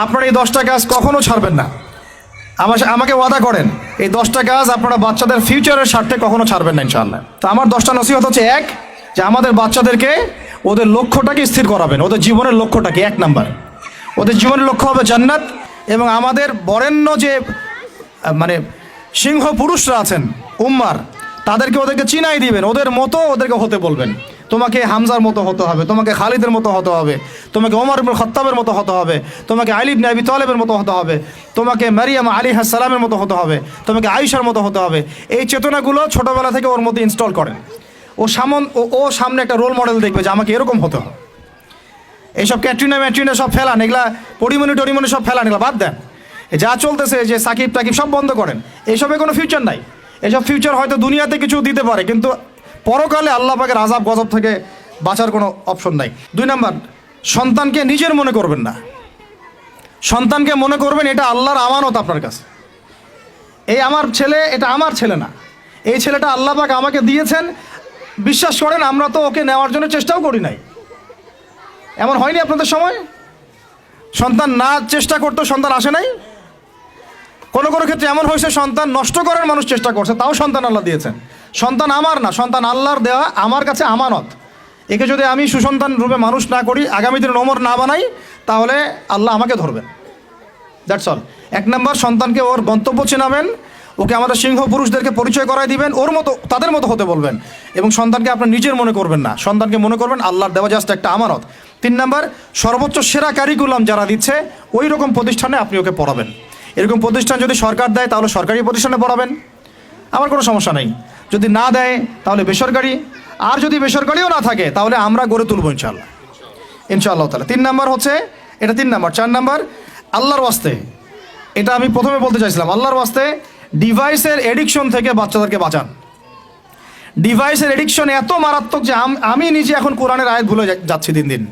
আপনারা এই 10টা কাজ কখনো ছাড়বেন না। আমাকে ওয়াদা করেন এই 10টা কাজ আপনারা বাচ্চাদের ফিউচারের স্বার্থে কখনো ছাড়বেন না ইনশাআল্লাহ। তো আমার 10টা নসিহত হচ্ছে, এক, যে আমাদের বাচ্চাদেরকে ওদের লক্ষ্যটাকে স্থির করাবেন। ওদের জীবনের লক্ষ্যটাকে 1 নাম্বার, ওদের জীবনের লক্ষ্য হবে জান্নাত। এবং আমাদের বরেণ্য যে মানে সিংহ পুরুষরা আছেন উম্মার, ওদেরকে চিনাই দিবেন, ওদের মতো ওদেরকে হতে বলবেন। তোমাকে হামজার মতো হতে হবে, তোমাকে খালিদের মতো হতে হবে, তোমাকে ওমর ইবনে খাত্তাবের মতো হতে হবে, তোমাকে আলী ইবনে আবি তালেবের মতো হতে হবে, তোমাকে মারিয়াম আলাইহিস সালামের মতো হতে হবে, তোমাকে আয়েশার মতো হতে হবে। এই চেতনাগুলো ছোটোবেলা থেকে ওর মধ্যে ইনস্টল করেন। ও সামনে একটা রোল মডেল দেখবে যে আমাকে এরকম হতে হবে। এইসব ক্যাটরিনা সব ফেলান, এগুলা পরিমণি সব ফেলান, এগুলো বাদ দেন। যা চলতেছে যে সাকিব টাকিব সব বন্ধ করেন, এইসবে কোনো ফিউচার নাই। এসব ফিউচার হয়তো দুনিয়াতে কিছু দিতে পারে, কিন্তু পরকালে আল্লাহ পাকের আযাব গজব থেকে বাঁচার কোনো অপশন নাই। 2 নাম্বার, সন্তানকে নিজের মনে করবেন না। সন্তানকে মনে করবেন এটা আল্লাহর আমানত আপনার কাছে। এই আমার ছেলে, এটা আমার ছেলে না, এই ছেলেটা আল্লাহ পাক আমাকে দিয়েছেন। বিশ্বাস করেন আমরা তো ওকে নেওয়ার জন্য চেষ্টাও করি নাই। এমন হয়নি আপনাদের সময়? সন্তান না চেষ্টা করতো সন্তান আসে নাই? কোনো ক্ষেত্রে এমন হয়েছে সন্তান নষ্ট করার মানুষ চেষ্টা করছে, তাও সন্তান আল্লাহ দিয়েছেন। সন্তান আমার না, সন্তান আল্লাহর দেওয়া, আমার কাছে আমানত। একে যদি আমি সুসন্তান রূপে মানুষ না করি, আগামী দিনে ওমর না বানাই, তাহলে আল্লাহ আমাকে ধরবেন। That's all. 1 নাম্বার, সন্তানকে ওর গন্তব্য চেনাবেন, ওকে আমাদের সিংহ পুরুষদেরকে পরিচয় করাই দিবেন, ওর মতো তাদের মতো হতে বলবেন। এবং সন্তানকে আপনার নিজের মনে করবেন না, সন্তানকে মনে করবেন আল্লাহর দেওয়া জাস্ট একটা আমানত। 3 নাম্বার, সর্বোচ্চ সেরা কারিকুলাম যারা দিচ্ছে ওই রকম প্রতিষ্ঠানে আপনি ওকে পড়াবেন। এরকম প্রতিষ্ঠান যদি সরকার দেয় তাহলে সরকারি প্রতিষ্ঠানে পড়াবেন, আমার কোনো সমস্যা নেই। যদি না দেয় তাহলে বেসরকারি, আর যদি বেসরকারিও না থাকে তাহলে আমরা গড়ে তুলবো ইনশাআল্লাহ তাআলা। 3 নাম্বার হচ্ছে এটা, 3 নাম্বার। 4 নাম্বার, আল্লাহর ওয়াস্তে, এটা আমি প্রথমে বলতে চাইছিলাম, আল্লাহর ওয়াস্তে ডিভাইসের এডিকশন থেকে বাচ্চাদেরকে বাঁচান। ডিভাইসের এডিকশন এত মারাত্মক যে আমি নিজে এখন কোরআনের আয়াত ভুলে যাচ্ছি দিন দিন।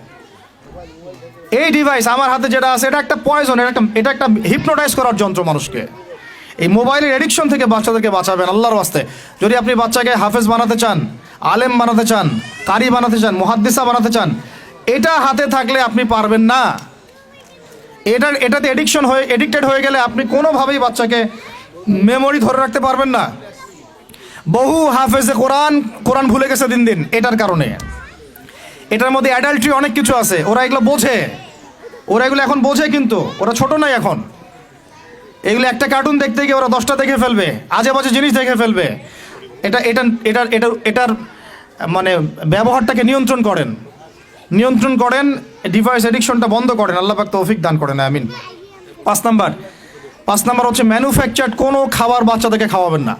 এই ডিভাইস আমার হাতে যেটা আছে এটা একটা পয়জন, এটা একটা হিপনোটাইজ করার যন্ত্র মানুষকে। এই মোবাইলের এডিকশন থেকে বাচ্চাদেরকে বাঁচাবেন আল্লাহর ওয়াস্তে। যদি আপনি বাচ্চাকে হাফেজ বানাতে চান, আলেম বানাতে চান, কারি বানাতে চান, মুহাদ্দিসা বানাতে চান, এটা হাতে থাকলে আপনি পারবেন না। এটাতে এডিক্টেড হয়ে গেলে আপনি কোনোভাবেই বাচ্চাকে মেমোরি ধরে রাখতে পারবেন না। বহু হাফেজে কোরআন ভুলে গেছে দিন দিন এটার কারণে। এটার মধ্যে অ্যাডাল্ট্রি অনেক কিছু আছে, ওরা এগুলো বোঝে, ওরা এগুলো এখন বোঝে, কিন্তু ওরা ছোট নাই এখন। এগুলো একটা কার্টুন দেখতে গিয়ে ওরা 10টা দেখে ফেলবে, আজে বাজে জিনিস দেখে ফেলবে। এটার মানে ব্যবহারটাকে নিয়ন্ত্রণ করেন, ডিভাইস এডিকশনটা বন্ধ করেন। আল্লাহ পাক তৌফিক দান করেন, আমিন। 5 নাম্বার হচ্ছে ম্যানুফ্যাকচার্ড কোনো খাবার বাচ্চাদেরকে খাওয়াবেন না।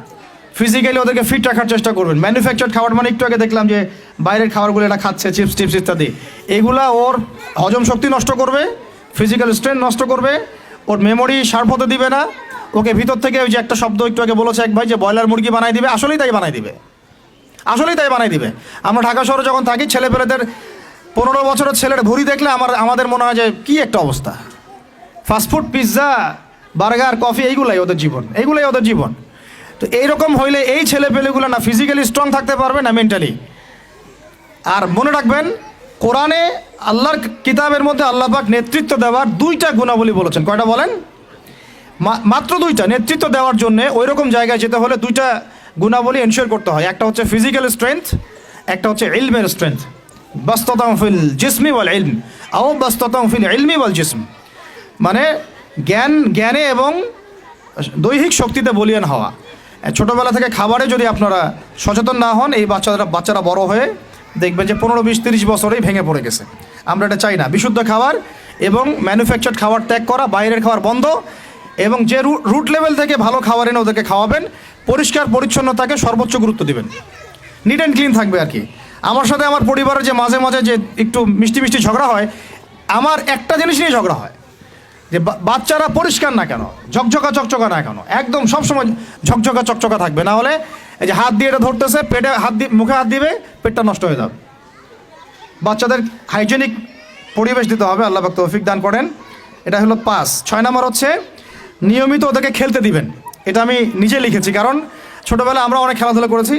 ফিজিক্যালি ওদেরকে ফিট রাখার চেষ্টা করবেন। ম্যানুফ্যাকচার্ড খাবার মানে একটু আগে দেখলাম যে বাইরের খাবারগুলো এটা খাচ্ছে, চিপস টিপস ইত্যাদি, এগুলা ওর হজম শক্তি নষ্ট করবে, ফিজিক্যাল স্ট্রেংথ নষ্ট করবে, ওর মেমোরি শার্প হতে দিবে না। ওকে ভিতর থেকে ওই যে একটা শব্দ একটু আগে বলেছে এক ভাই, যে ব্রয়লার মুরগি বানাই দিবে, আসলেই তাই বানাই দিবে। আমরা ঢাকা শহরে যখন থাকি, ছেলেপেলেদের 15 বছরের ছেলের ভুঁড়ি দেখলে আমাদের মনে হয় যে কী একটা অবস্থা। ফাস্টফুড, পিৎজা, বার্গার, কফি, এইগুলাই ওদের জীবন। তো এইরকম হইলে এই ছেলেপেলেগুলো না ফিজিক্যালি স্ট্রং থাকতে পারবে না মেন্টালি। আর মনে রাখবেন, কোরআনে আল্লাহর কিতাবের মধ্যে আল্লাহ পাক নেতৃত্ব দেওয়ার 2টা গুণাবলী বলেছেন। কয়টা বলেন? মাত্র 2টা। নেতৃত্ব দেওয়ার জন্য ওই রকম জায়গায় যেতে হলে 2টা গুণাবলী এনশিওর করতে হয়। একটা হচ্ছে ফিজিক্যাল স্ট্রেংথ, একটা হচ্ছে ইলমের স্ট্রেংথ। বাস্তাতাম ফিল জিসমি ওয়াল ইলম আও বাস্তাতাম ফিল ইলমি ওয়াল জিসম, মানে জ্ঞানে এবং দৈহিক শক্তিতে বলীয়ান হওয়া। ছোটোবেলা থেকে খাবারে যদি আপনারা সচেতন না হন, এই বাচ্চারা বড় হয়ে দেখবে যে 15, 20, 30 বছরেই ভেঙে পড়ে গেছে। আমরা এটা চাই না। বিশুদ্ধ খাবার এবং ম্যানুফ্যাকচার্ড খাবার ত্যাগ করা, বাইরের খাবার বন্ধ, এবং যে রুট লেভেল থেকে ভালো খাবার এনে ওদেরকে খাওয়াবেন। পরিষ্কার পরিচ্ছন্নতাকে সর্বোচ্চ গুরুত্ব দিবেন, নিট অ্যান্ড ক্লিন থাকবে আর কি। আমার সাথে আমার পরিবারের যে মাঝে মাঝে যে একটু মিষ্টি ঝগড়া হয়, আমার একটা জিনিস নিয়ে ঝগড়া হয়, যে বাচ্চারা পরিষ্কার না কেন, চকচকা না কেন, একদম সবসময় চকচকা থাকবে। না হলে এই যে হাত দিয়ে এটা ধরতেছে, পেটে হাত দিয়ে, মুখে হাত দিবে, পেটটা নষ্ট হয়ে যাবে। বাচ্চাদের হাইজেনিক পরিবেশ দিতে হবে, আল্লাহ পাক তৌফিক দান করেন। এটা হলো 5। 6 নাম্বার হচ্ছে নিয়মিত ওদেরকে খেলতে দিবেন। এটা আমি নিজে লিখেছি, কারণ ছোটোবেলায় আমরা অনেক খেলাধুলা করেছি।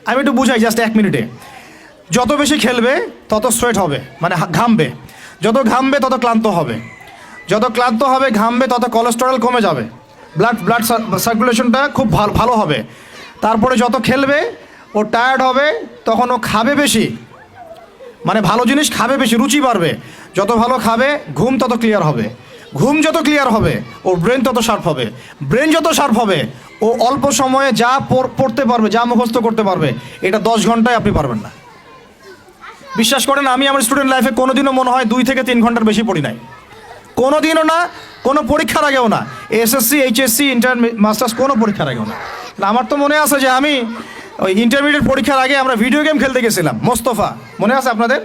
আমি একটু বুঝাই জাস্ট 1 মিনিটে। যত বেশি খেলবে তত সোয়েট হবে, মানে ঘামবে, যত ঘামবে তত ক্লান্ত হবে, যত ক্লান্ত হবে, ঘামবে, তত কোলেস্টেরল কমে যাবে, ব্লাড সার্কুলেশনটা খুব ভালো হবে। তারপরে যত খেলবে, ও টায়ার্ড হবে, তখন ও খাবে বেশি, মানে ভালো জিনিস খাবে বেশি, রুচি বাড়বে। যত ভালো খাবে, ঘুম তত ক্লিয়ার হবে, ঘুম যত ক্লিয়ার হবে, ওর ব্রেন তত শার্প হবে, ব্রেন যত শার্প হবে, ও অল্প সময়ে যা পড়তে পারবে, যা মুখস্থ করতে পারবে, এটা 10 ঘন্টায় আপনি পারবেন না। বিশ্বাস করেন, আমি আমার স্টুডেন্ট লাইফে কোনোদিনও মনে হয় 2 থেকে 3 ঘন্টার বেশি পড়ি নাই, কোনোদিনও না, কোনো পরীক্ষার আগেও না, এসএসসি, এইচএসসি, ইন্টার, মাস্টার্স, কোনো পরীক্ষার আগেও না। আমার তো মনে আছে যে আমি ওই ইন্টারমিডিয়েট পরীক্ষার আগে আমরা ভিডিও গেম খেলতে গেছিলাম, মোস্তফা, মনে আছে আপনাদের?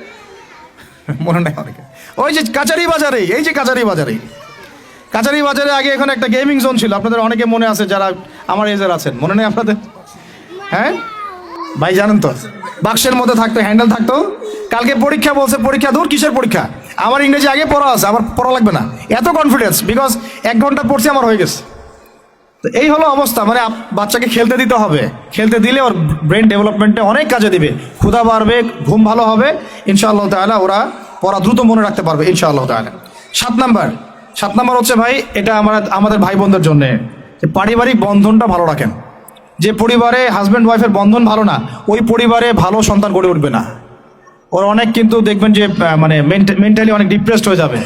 মনে নাই অনেকে। ওই যে কাচারি বাজারে, এই যে কাচারি বাজারে আগে এখানে একটা গেমিং জোন ছিল, আপনাদের অনেকে মনে আছে যারা আমার এজের আছেন, মনে নেই আপনাদের? হ্যাঁ ভাই, জানেন তো, বাক্সের মধ্যে থাকতো, হ্যান্ডেল থাকতো। কালকে পরীক্ষা বলছে, পরীক্ষা দূর, কিসের পরীক্ষা? আমার ইংরেজি আগে পড়া আছে, আমার পড়া লাগবে না, এত কনফিডেন্স, বিকজ 1 ঘন্টা পড়ছি, আমার হয়ে গেছে। তো এই হলো অবস্থা, মানে বাচ্চাকে খেলতে দিতে হবে, খেলতে দিলে ওর ব্রেন ডেভেলপমেন্টে অনেক কাজে দিবে, ক্ষুধা বাড়বে, ঘুম ভালো হবে, ইনশাআল্লাহ তাআলা ওরা পড়া দ্রুত মনে রাখতে পারবে ইনশাআল্লাহ তাআলা। 7 নাম্বার হচ্ছে ভাই, এটা আমাদের ভাই বোনদের জন্যে, যে পারিবারিক বন্ধনটা ভালো রাখেন। যে পরিবারে হাজব্যান্ড ওয়াইফের বন্ধন ভালো না, ওই পরিবারে ভালো সন্তান গড়ে উঠবে না। ওর অনেক কিন্তু দেখবেন যে মানে মেন্টালি অনেক ডিপ্রেসড হয়ে যাবে।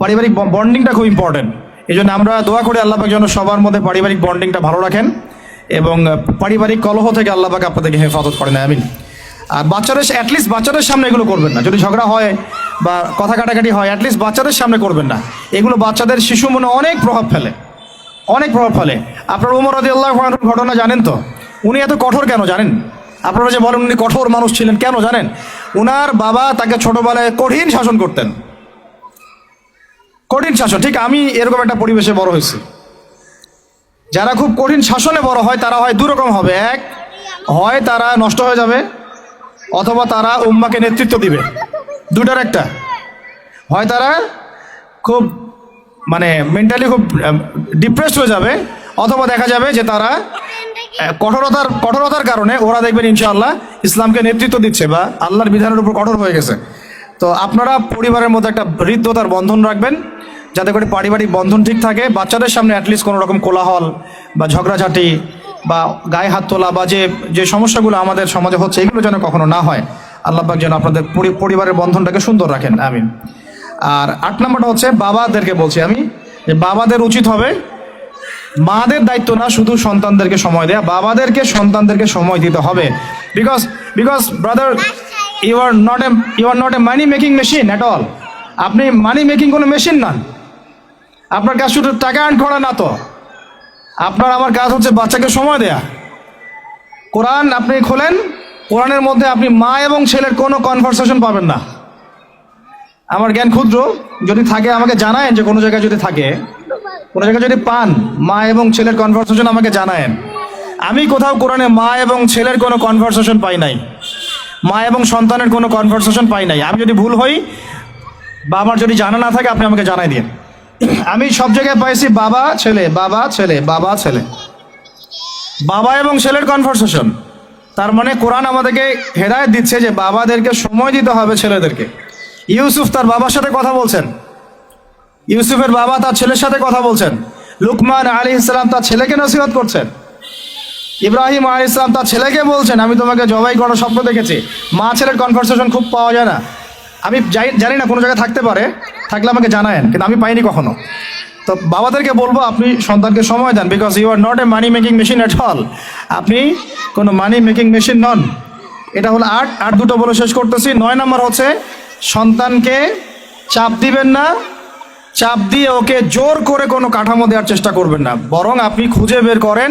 পারিবারিক বন্ডিংটা খুব ইম্পর্টেন্ট। এই জন্য আমরা দোয়া করি আল্লাহ পাক যেন সবার মধ্যে পারিবারিক বন্ডিংটা ভালো রাখেন এবং পারিবারিক কলহ থেকে আল্লাহ পাক আপনাদেরকে হেফাজত করেন, আমিন। আর অ্যাটলিস্ট বাচ্চাদের সামনে এগুলো করবেন না। যদি ঝগড়া হয় বা কথা কাটাকাটি হয়, অ্যাটলিস্ট বাচ্চাদের সামনে করবেন না। এগুলো বাচ্চাদের শিশু মনে অনেক প্রভাব ফেলে। আপনার ওমর রাদিয়াল্লাহু আনহুর ঘটনা জানেন তো? উনি এত কঠোর কেন জানেন? আপনারা যে বলেন উনি কঠোর মানুষ ছিলেন, কেন জানেন? উনার বাবা তাকে ছোটবেলায় কঠিন শাসন করতেন, কঠিন শাসন। ঠিক আমি এরকম একটা পরিবেশে বড় হয়েছি। যারা খুব কঠিন শাসনে বড় হয় তারা হয় 2 রকম হবে। এক, হয় তারা নষ্ট হয়ে যাবে, অথবা তারা উম্মাকে নেতৃত্ব দিবে। 2টার একটা, হয় তারা খুব মানে মেন্টালি খুব ডিপ্রেসড হয়ে যাবে, অথবা দেখা যাবে যে তারা কঠোরতার কারণে ওরা দেখবেন ইনশাআল্লাহ ইসলামকে নেতৃত্ব দিচ্ছে বা আল্লাহর বিধানের উপর কঠোর হয়ে গেছে। তো আপনারা পরিবারের মধ্যে একটা হৃদ্যতার বন্ধন রাখবেন, যাতে করে পারিবারিক বন্ধন ঠিক থাকে। বাচ্চাদের সামনে অ্যাটলিস্ট কোনো রকম কোলাহল বা ঝগড়াঝাটি বা গায়ে হাত তোলা বা যে সমস্যাগুলো আমাদের সমাজে হচ্ছে, এগুলো যেন কখনো না হয়। আল্লাহ পাক যেন আপনাদের পরিবারের বন্ধনটাকে সুন্দর রাখেন, আমিন। আর 8 নম্বরটা হচ্ছে বাবাদেরকে বলছি আমি, যে বাবাদের উচিত হবে, মাদের দায়িত্ব না শুধু সন্তানদেরকে সময় দেয়া, বাবাদেরকে সন্তানদেরকে সময় দিতে হবে। Because brother, you are not a money making machine at all. আপনি মানি মেকিং কোনো মেশিন নন। আপনার কাজ শুধু টাকা আর্ন করা না তো, আপনার আমার কাজ হচ্ছে বাচ্চাকে সময় দেয়া। কোরআন আপনি খোলেন, কোরআনের মধ্যে আপনি মা এবং ছেলের কোনো কনভারসেশন পাবেন না। আমার জ্ঞান ক্ষুদ্র, যদি থাকে আমাকে জানায়েন, যে কোনো জায়গায় যদি থাকে, কোনো জায়গায় যদি পান মা এবং ছেলের কনভারসেশন আমাকে জানায়েন। আমি কোথাও কোরআনে মা এবং ছেলের কোনো কনভারসেশন পাই নাই, মা এবং সন্তানের কোনো কনভারসেশন পাই নাই। আমি যদি ভুল হই বা আমার যদি জানা না থাকে, আপনি আমাকে জানাই দিন। আমি সব জায়গায় পাইছি বাবা ছেলে, বাবা ছেলে, বাবা ছেলে, বাবা এবং ছেলের কনভারসেশন। তার মানে কোরআন আমাদেরকে হেদায়েত দিচ্ছে যে বাবাদেরকে সময় দিতে হবে ছেলেদেরকে। ইউসুফ তার বাবার সাথে কথা বলছেন, ইউসুফের বাবা তার ছেলের সাথে কথা বলছেন, লুকমান আলাইহিস সালাম তার ছেলেকে নসিহত করছেন, ইব্রাহিম আলাইহিস সালাম তার ছেলেকে বলছেন আমি তোমাকে জবাই করার স্বপ্ন দেখেছি। মা ছেলের কনভারসেশন খুব পাওয়া যায় না। আমি জানি না, কোনো জায়গায় থাকতে পারে, থাকলে আমাকে জানায়েন, কিন্তু আমি পাইনি কখনো। তো বাবাদেরকে বলবো আপনি সন্তানকে সময় দেন, because you are not a money making machine at all. আপনি কোনো মানি মেকিং মেশিন নন। এটা হলো 8 দুটো বলে শেষ করতেছি। 9 নম্বর হচ্ছে সন্তানকে চাপ দিবেন না, চাপ দিয়ে ওকে জোর করে কোনো কাঠামো দেওয়ার চেষ্টা করবেন না, বরং আপনি খুঁজে বের করেন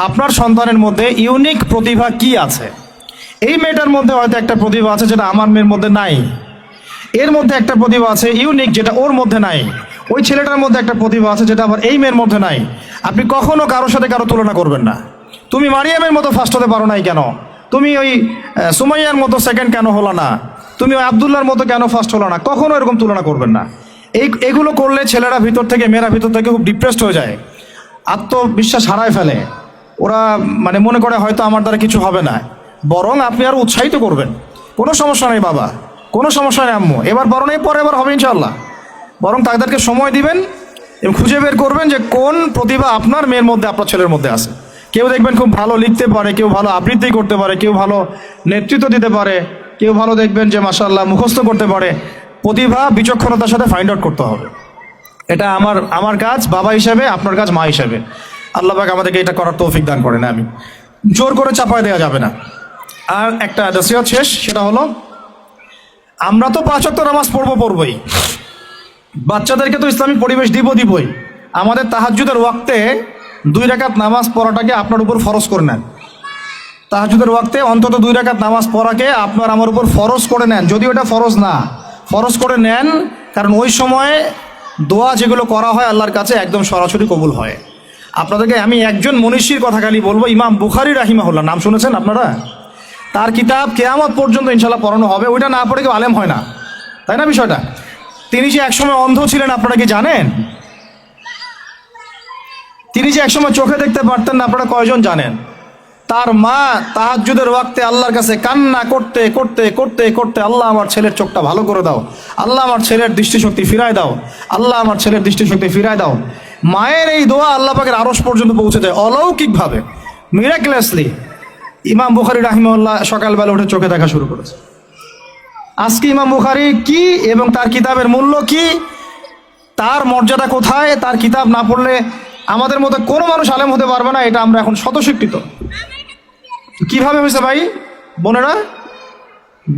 আপনার সন্তানের মধ্যে ইউনিক প্রতিভা কি আছে। এই মেয়েটার মধ্যে হয়তো একটা প্রতিভা আছে যেটা আমার মেয়ের মধ্যে নাই, এর মধ্যে একটা প্রতিভা আছে ইউনিক যেটা ওর মধ্যে নাই, ওই ছেলেটার মধ্যে একটা প্রতিভা আছে যেটা আবার এই মেয়ের মধ্যে নাই। আপনি কখনো কারোর সাথে কারো তুলনা করবেন না। তুমি মারিয়ামের মতো ফার্স্ট হতে পারো নাই কেন, তুমি ওই সুমাইয়ার মতো সেকেন্ড কেন হলো না, তুমি ওই আবদুল্লাহর মতো কেন ফার্স্ট হলো না, কখনো এরকম তুলনা করবেন না। এগুলো করলে ছেলেরা ভিতর থেকে, মেয়েরা ভিতর থেকে খুব ডিপ্রেসড হয়ে যায়, আত্মবিশ্বাস হারায় ফেলে। ওরা মানে মনে করে হয়তো আমার দ্বারা কিছু হবে না। বরং আপনি আরো উৎসাহিত করবেন, কোনো সমস্যা নেই বাবা, কোনো সমস্যা নেই আম্মু, এবার বড় নেই, পরে এবার হবে ইনশাল্লাহ। বরং তাদেরকে সময় দিবেন এবং খুঁজে বের করবেন যে কোন প্রতিভা আপনার মেয়ের মধ্যে, আপনার ছেলের মধ্যে আছে। কেউ দেখবেন খুব ভালো লিখতে পারে, কেউ ভালো আবৃত্তি করতে পারে, কেউ ভালো নেতৃত্ব দিতে পারে, কেউ ভালো দেখবেন যে মাশাআল্লাহ মুখস্থ করতে পারে। প্রতিভা বিচক্ষণতার সাথে ফাইন্ড আউট করতে হবে। এটা আমার কাজ বাবা হিসাবে, আপনার কাজ মা হিসাবে। আল্লাহ পাক আমাদেরকে এটা করার তৌফিক দান করেন, আমি জোর করে চাপায় দেওয়া যাবে না। আর একটা নসিহত শেষ, সেটা হলো আমরা তো 5 ওয়াক্ত নামাজ পড়বই, বাচ্চাদেরকে তো ইসলামিক পরিবেশ দিবই। আমাদের তাহাজ্জুদের ওয়াক্তে 2 রাকাত নামাজ পড়াটাকে আপনার উপর ফরজ করে নেন। তাহাজ্জুদের ওয়াক্তে অন্তত 2 রাকাত নামাজ পড়াকে আপনার আমার উপর ফরজ করে নেন, যদিও এটা ফরজ না, ফরজ করে নেন। কারণ ওই সময়ে দোয়া যেগুলো করা হয় আল্লাহর কাছে একদম সরাসরি কবুল হয়। আপনাদেরকে আমি একজন মনীষীর কথা খালি বলবো, ইমাম বুখারী রাহিমাহুল্লাহ, নাম শুনেছেন আপনারা? তার কিতাব কিয়ামত পর্যন্ত ইনশাল্লাহ পড়ানো হবে। ওইটা না পড়ে কেউ আলেম হয় না, তাই না বিষয়টা? তিনি যে একসময় অন্ধ ছিলেন আপনারা কি জানেন? তিনি যে একসময় চোখে দেখতে পারতেন না, আপনারা কয়জন জানেন? তার মা তাহাজ্জুদের ওয়াক্তে আল্লাহর কাছে কান্না করতে করতে করতে করতে, আল্লাহ আমার ছেলের চোখটা ভালো করে দাও, আল্লাহ আমার ছেলের দৃষ্টিশক্তি ফিরায় দাও, আল্লাহ আমার ছেলের দৃষ্টিশক্তি ফিরায় দাও। মায়ের এই দোয়া আল্লাহ পাকের আরশ পর্যন্ত পৌঁছে যায় অলৌকিকভাবে, মিরাকুলাসলি। ইমাম বুখারী রাহিমাহুল্লাহ সকালবেলা উঠে চোখে দেখা শুরু করেছে। আজকে ইমাম বুখারী কি এবং তার কিতাবের মূল্য কি, তার মর্যাদা কোথায়, তার কিতাব না পড়লে আমাদের মধ্যে কোনো মানুষ আলেম হতে পারবে না, এটা আমরা এখন স্বতঃস্বীকৃত। কিভাবে হয়েছে ভাই বোনেরা?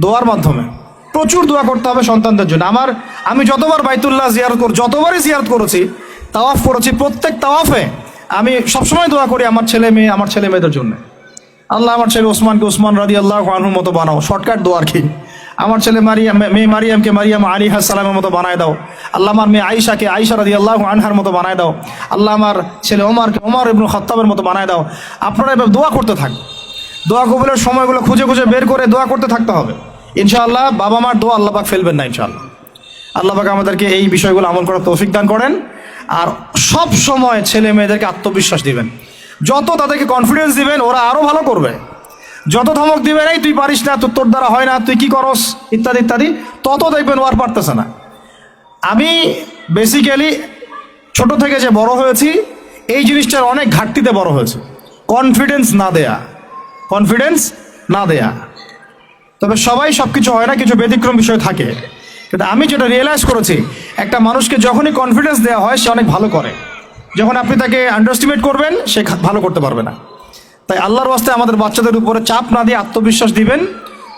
দোয়ার মাধ্যমে। প্রচুর দোয়া করতে হবে সন্তানদের জন্য। আমি যতবার বাইতুল্লাহ যতবারই জিয়ারত করেছি, তাওয়াফ করেছি, প্রত্যেক তাওয়াফে আমি সবসময় দোয়া করি আমার ছেলে মেয়েদের জন্য। আল্লাহ আমার ছেলে ওসমানকে ওসমান রাদিয়াল্লাহু আনহুর মতো বানাও, শর্টকাট দোয়া আর কি। আমার ছেলে মেয়ে মারিয়ামকে মারিয়াম আলাইহিস সালামের মতো বানায় দাও। আল্লাহ আমার মেয়ে আয়েশাকে আয়েশা রাদিয়াল্লাহু আনহার মতো বানায় দাও। আল্লাহ আমার ছেলে ওমরকে ওমর ইবনে খাত্তাবের মতো বানায় দাও। আপনারা এভাবে দোয়া করতে থাকুন। দোয়া কবুলের সময়গুলো খুঁজে খুঁজে বের করে দোয়া করতে থাকতে হবে ইনশাআল্লাহ। বাবা মার দোয়া আল্লাহ পাক ফেলবেন না ইনশাআল্লাহ। আল্লাহ পাক আমাদেরকে এই বিষয়গুলো আমল করার তৌফিক দান করেন। আর সব সময় ছেলে মেয়েদেরকে আত্মবিশ্বাস দিবেন। যত তাদেরকে কনফিডেন্স দিবেন, ওরা আরো ভালো করবে। যত ধমক দিবেন, এই তুই পারিস না, তোর দ্বারা হয় না, তুই কি করস, ইত্যাদি ইত্যাদি, তত দেখবেন ও আর পারতেছে না। আমি বেসিক্যালি ছোট থেকে যে বড় হয়েছি, এই জিনিসটার অনেক ঘাটতিতে বড় হয়েছে। কনফিডেন্স না দেয়া। তবে সবাই সব কিছু হয় না, কিছু ব্যতিক্রম বিষয় থাকে। কিন্তু আমি যেটা রিয়েলাইজ করেছি, একটা মানুষকে যখনই কনফিডেন্স দেওয়া হয় সে অনেক ভালো করে। যখন আপনি তাকে আন্ডারস্টিমেট করবেন, সে ভালো করতে পারবে না। তাই আল্লাহর ওয়াস্তে আমাদের বাচ্চাদের উপরে চাপ না দিয়ে আত্মবিশ্বাস দিবেন,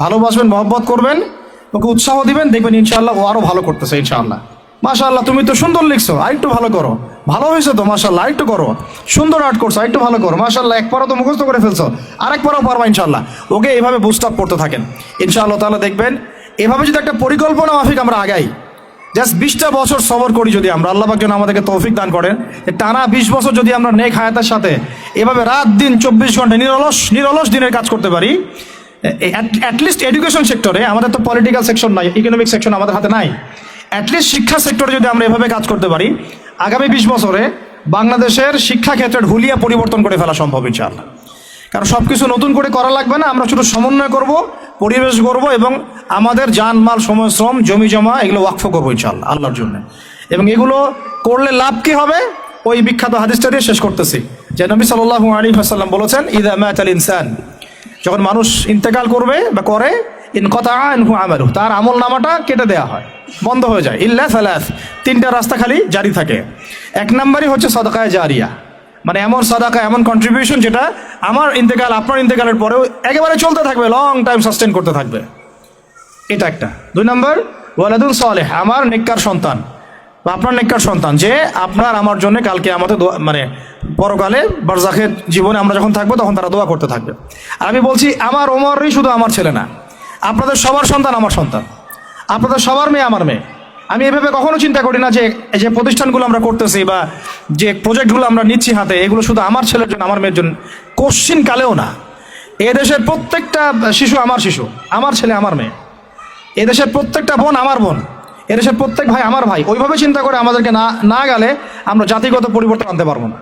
ভালোবাসবেন, মহব্বত করবেন, ওকে উৎসাহ দিবেন, দেখবেন ইনশাআল্লাহ ও আরও ভালো করতেছে ইনশাআল্লাহ। মাশাআল্লাহ তুমি তো সুন্দর লিখছো, আরেকটু ভালো করো, ভালো হয়েছে তো মাশাআল্লাহ, আরেকটু করো, সুন্দর আর্ট করছো, আরেকটু ভালো করো, মাশাআল্লাহ এক পারো তো মুখস্থ করে ফেলছো, আরেক পারো পারবা ইনশাআল্লাহ। ওকে এইভাবে বুস্ট আপ করতে থাকেন ইনশাআল্লাহ তাআলা। দেখবেন এভাবে যদি একটা পরিকল্পনা মাফিক আমরা আগাই, জাস্ট 20টা বছর সবর করি যদি আমরা, আল্লাহ পাক যেন আমাদেরকে তৌফিক দান করেন, টানা 20 বছর যদি আমরা নেক হায়াতের সাথে এভাবে রাত দিন 24 ঘন্টা নিরলস দিনের কাজ করতে পারি, অ্যাটলিস্ট এডুকেশন সেক্টরে, আমাদের তো পলিটিক্যাল সেকশন নাই, ইকোনমিক সেকশন আমাদের হাতে নাই, অ্যাটলিস্ট শিক্ষা সেক্টরে যদি আমরা এভাবে কাজ করতে পারি, আগামী 20 বছরে বাংলাদেশের শিক্ষা ক্ষেত্রের হুলিয়া পরিবর্তন করে ফেলা সম্ভব ইনশাআল্লাহ। কারণ সব কিছু নতুন করে করা লাগবে না, আমরা শুধু সমন্বয় করব, পরিবেশ গড়ব এবং আমাদের জানমাল, সময়, শ্রম, জমি জমা এগুলো ওয়াকফ করবো ইনশাআল্লাহ আল্লাহর জন্য। এবং এগুলো করলে লাভ কি হবে? ওই বিখ্যাত হাদিসটা দিয়ে শেষ করতেছি, যে নবী সাল্লাল্লাহু আলাইহি ওয়াসাল্লাম বলেছেন, ইযা মাতাল ইনসান, যখন মানুষ ইন্তেকাল করবে বা করে, ইনকাতা আনহু আমালুহু, তার আমল নামাটা কেটে দেওয়া হয়, বন্ধ হয়ে যায়। ইল্লা সালাস, 3টা রাস্তা খালি জারি থাকে। 1 নম্বরই হচ্ছে সাদাকায়ে জারিয়া, মানে এমন সাদাকা, এমন কন্ট্রিবিউশন যেটা আমার ইন্তেকাল, আপনার ইন্তেকালের পরেও একেবারে চলতে থাকবে, লং টাইম সাস্টেন করতে থাকবে, এটা একটা। 2 নম্বর ওয়ালাদুন সালেহ, আমার নেককার সন্তান বা আপনার নেককার সন্তান, যে আপনার আমার জন্য কালকে আমাদের মানে পরকালে বারজাখের জীবনে আমরা যখন থাকবো তখন তারা দোয়া করতে থাকবে। আর আমি বলছি, আমার ওমরই শুধু আমার ছেলে না, আপনাদের সবার সন্তান আমার সন্তান, আপনাদের সবার মেয়ে আমার মেয়ে। আমি এভাবে কখনো চিন্তা করি না যে প্রতিষ্ঠানগুলো আমরা করতেছি বা যে প্রজেক্টগুলো আমরা নিচ্ছি হাতে, এগুলো শুধু আমার ছেলের জন্য, আমার মেয়ের জন্য, কোশ্চিন কালেও না। এদেশের প্রত্যেকটা শিশু আমার শিশু, আমার ছেলে আমার মেয়ে। এদেশের প্রত্যেকটা বোন আমার বোন, এদেশের প্রত্যেক ভাই আমার ভাই। ওইভাবে চিন্তা করে আমাদেরকে না গেলে আমরা জাতিগত পরিবর্তন আনতে পারবো না।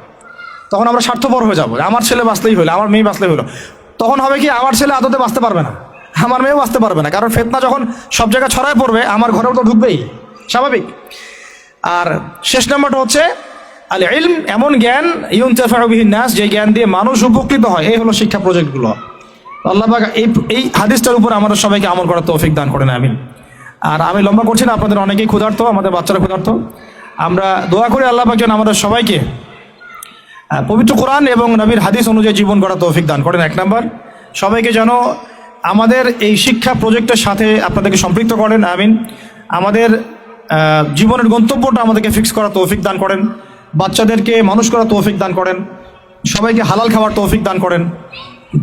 তখন আমরা স্বার্থপর হয়ে যাবো, আমার ছেলে বাঁচলেই হলো, আমার মেয়ে বাঁচলেই হলো। তখন হবে কি, আমার ছেলে আদতে বাঁচতে পারবে না, আমার মেয়েও বাঁচতে পারবে না, কারণ ফিতনা যখন সব জায়গায় ছড়ায় পড়বে, আমার ঘরেও তো ঢুকবেই, স্বাভাবিক। আর শেষ নাম্বারটা হচ্ছে আল ইলম, এমন জ্ঞান ইউনতাফাউ বিহিন নাস, যে জ্ঞান দিয়ে মানুষ উপকৃত হয়। এই হলো শিক্ষা প্রজেক্টগুলো। আল্লাহ পাক এই হাদিসটার উপর আমাদের সবাইকে আমল করার তৌফিক দান করেন, আমিন। আর আমি লম্বা করছি না, আপনাদের অনেকেই ক্ষুধার্ত, আমাদের বাচ্চারা ক্ষুধার্ত। আমরা দোয়া করি আল্লাহ পাক যেন আমাদের সবাইকে পবিত্র কোরআন এবং নবীর হাদিস অনুযায়ী জীবন গড়ার তৌফিক দান করেন। 1 নাম্বার, সবাইকে যেন আমাদের এই শিক্ষা প্রজেক্টের সাথে আপনাদেরকে সম্পৃক্ত করেন, আমিন। আমাদের জীবনের গন্তব্যটা আমাদেরকে ফিক্স করার তৌফিক দান করেন, বাচ্চাদেরকে মানুষ করার তৌফিক দান করেন, সবাইকে হালাল খাওয়ার তৌফিক দান করেন,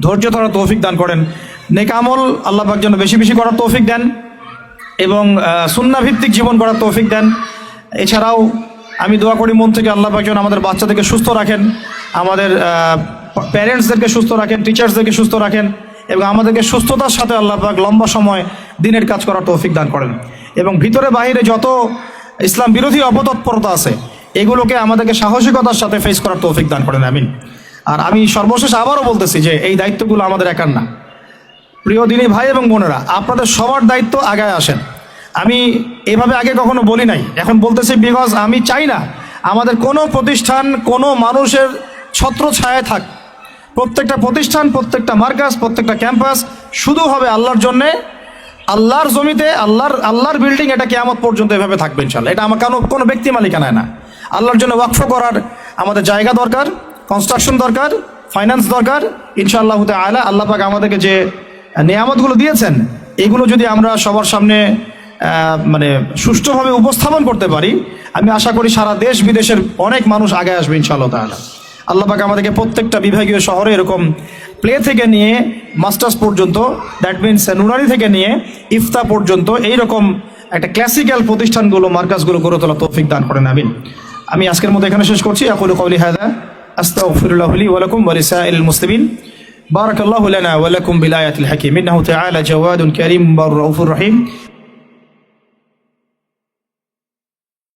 ধৈর্য ধরার তৌফিক দান করেন, নেক আমল আল্লাহ পাক যেন বেশি বেশি করার তৌফিক দেন এবং সুন্নাহ ভিত্তিক জীবন গড়ার তৌফিক দেন। এছাড়াও আমি দোয়া করি মন থেকে আল্লাহ পাক যেন আমাদের বাচ্চাদেরকে সুস্থ রাখেন, আমাদের প্যারেন্টসদেরকে সুস্থ রাখেন, টিচার্সদেরকে সুস্থ রাখেন এবং আমাদেরকে সুস্থতার সাথে আল্লাহ পাক লম্বা সময় দিনের কাজ করার তৌফিক দান করেন। এবং ভিতরে বাহিরে যত ইসলাম বিরোধী অপতৎপরতা আছে এগুলোকে আমাদেরকে সাহসিকতার সাথে ফেস করার তৌফিক দান করেন, আমিন। আর আমি সর্বশেষ আবারও বলতেছি যে এই দায়িত্বগুলো আমাদের একার না। প্রিয় দিনী ভাই এবং বোনেরা, আপনাদের সবার দায়িত্ব আগায় আসেন। আমি এভাবে আগে কখনো বলি নাই, এখন বলতেছি বিকজ আমি চাই না আমাদের কোনো প্রতিষ্ঠান কোনো মানুষের ছত্র ছায়ায় থাক। প্রত্যেকটা প্রতিষ্ঠান, প্রত্যেকটা মার্কাজ, প্রত্যেকটা ক্যাম্পাস শুধু হবে আল্লাহর জন্যে, আল্লাহর জমিতে, আল্লাহর বিল্ডিং, এটা কিয়ামত পর্যন্ত এভাবে থাকবে ইনশাআল্লাহ। এটা আমার কোনো ব্যক্তি মালিকানায় না। আল্লাহর জন্য ওয়াকফ করার আমাদের জায়গা দরকার, কনস্ট্রাকশন দরকার, ফাইন্যান্স দরকার। ইনশাআল্লাহ তাআলা আল্লাহ পাক আমাদেরকে যে নিয়ামতগুলো দিয়েছেন এগুলো যদি আমরা সবার সামনে মানে সুষ্ঠুভাবে উপস্থাপন করতে পারি, আমি আশা করি সারা দেশ বিদেশের অনেক মানুষ আগে আসবে ইনশাআল্লাহ তাআলা। আল্লাহ পাক আমাদেরকে প্রত্যেকটা বিভাগীয় শহরে এরকম প্লে থেকে নিয়ে মাস্টার্স পর্যন্ত, দ্যাট মিনস নুরানি থেকে নিয়ে ইফতা পর্যন্ত এইরকম একটা ক্লাসিক্যাল প্রতিষ্ঠানগুলো, মার্কাজগুলো গড়ে তোলা তৌফিক দান করেন, আমিন। আমি আজকের মতো এখানে শেষ করছি। আকুলু কওলি হাযা আস্তাগফিরুল্লাহ লি ওয়া লাকুম ওয়া লিসাইরিল মুসলিমিন। বারাকাল্লাহু লানা ওয়া লাকুম বিল আয়াতিল হাকীম। ইন্নাহু তাআলা জাওয়াদুন কারীম ওয়া রাউফুর রহিম।